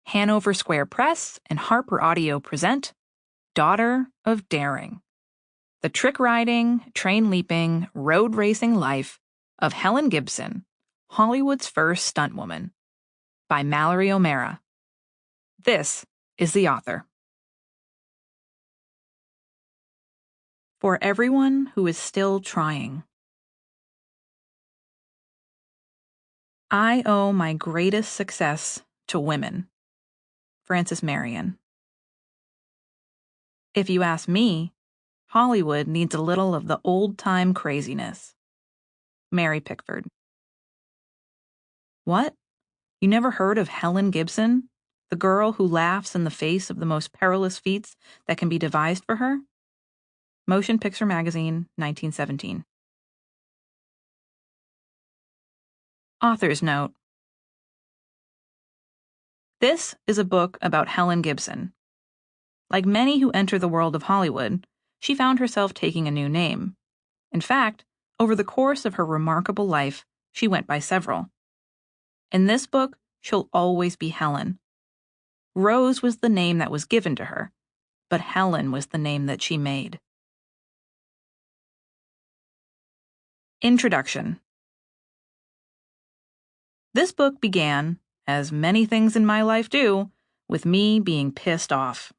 Hanover Square Press and HarlequinAudio present Daughter of Daring, the trick-riding, train-leaping, road-racing life of Helen Gibson, Hollywood's first stuntwoman, by Mallory O'Meara. This is the author. For everyone who is still trying. I owe my greatest success to women. Frances Marion. If you ask me, Hollywood needs a little of the old-time craziness. Mary Pickford. What? You never heard of Helen Gibson, the girl who laughs in the face of the most perilous feats that can be devised for her? Motion Picture Magazine, 1917. Author's note. This is a book about Helen Gibson. Like many who enter the world of Hollywood, she found herself taking a new name. In fact, over the course of her remarkable life, she went by several. In this book, she'll always be Helen. Rose was the name that was given to her, but Helen was the name that she made. Introduction. This book began, as many things in my life do, with me being pissed off.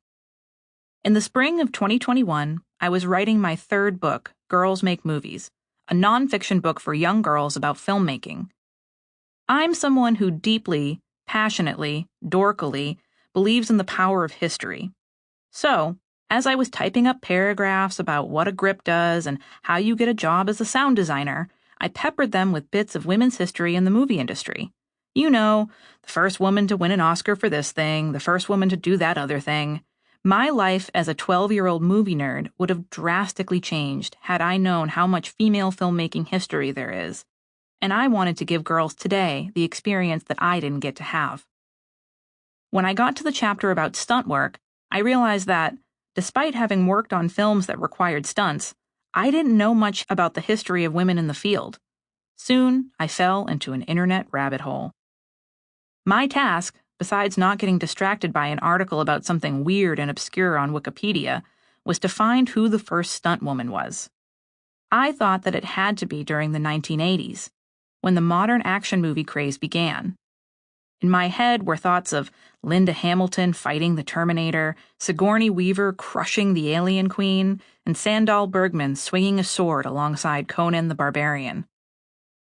In the spring of 2021, I was writing my third book, Girls Make Movies, a nonfiction book for young girls about filmmaking. I'm someone who deeply, passionately, dorkily believes in the power of history. So, as I was typing up paragraphs about what a grip does and how you get a job as a sound designer, I peppered them with bits of women's history in the movie industry. You know, the first woman to win an Oscar for this thing, the first woman to do that other thing. My life as a 12-year-old movie nerd would have drastically changed had I known how much female filmmaking history there is. And I wanted to give girls today the experience that I didn't get to have. When I got to the chapter about stunt work, I realized that, despite having worked on films that required stunts, I didn't know much about the history of women in the field. Soon, I fell into an internet rabbit hole. My task, besides not getting distracted by an article about something weird and obscure on Wikipedia, was to find who the first stunt woman was. I thought that it had to be during the 1980s, when the modern action movie craze began. In my head were thoughts of Linda Hamilton fighting the Terminator, Sigourney Weaver crushing the Alien Queen, and Sandahl Bergman swinging a sword alongside Conan the Barbarian.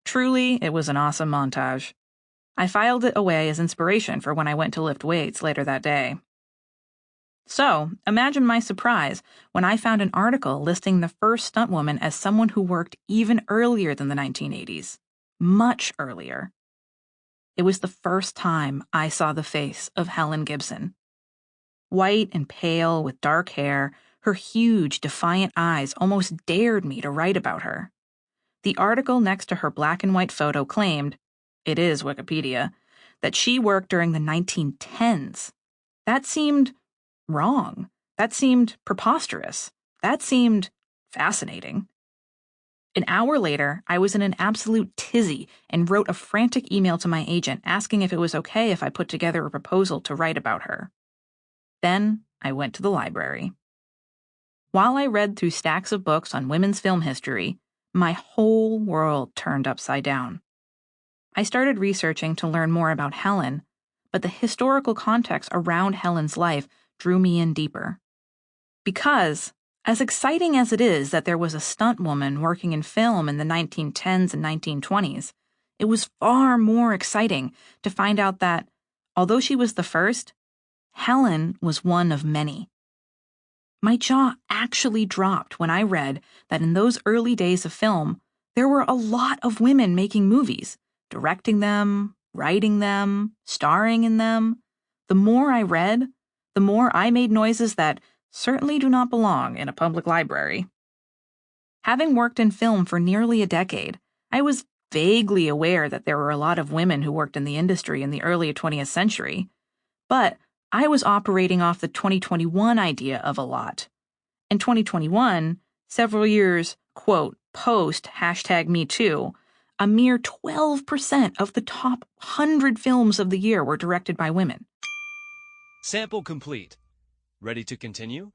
Truly, it was an awesome montage. I filed it away as inspiration for when I went to lift weights later that day. So, imagine my surprise when I found an article listing the first stuntwoman as someone who worked even earlier than the 1980s. Much earlier. It was the first time I saw the face of Helen Gibson. White and pale with dark hair, her huge, defiant eyes almost dared me to write about her. The article next to her black and white photo claimed, it is Wikipedia, that she worked during the 1910s. That seemed wrong. That seemed preposterous. That seemed fascinating. An hour later, I was in an absolute tizzy and wrote a frantic email to my agent asking if it was okay if I put together a proposal to write about her. Then I went to the library. While I read through stacks of books on women's film history, my whole world turned upside down. I started researching to learn more about Helen, but the historical context around Helen's life drew me in deeper. Because, as exciting as it is that there was a stunt woman working in film in the 1910s and 1920s, it was far more exciting to find out that, although she was the first, Helen was one of many. My jaw actually dropped when I read that in those early days of film, there were a lot of women making movies, directing them, writing them, starring in them. The more I read, the more I made noises that certainly do not belong in a public library. Having worked in film for nearly a decade, I was vaguely aware that there were a lot of women who worked in the industry in the early 20th century, but I was operating off the 2021 idea of a lot. In 2021, several years, quote, post #MeToo, a mere 12% of the top 100 films of the year were directed by women. Sample complete. Ready to continue?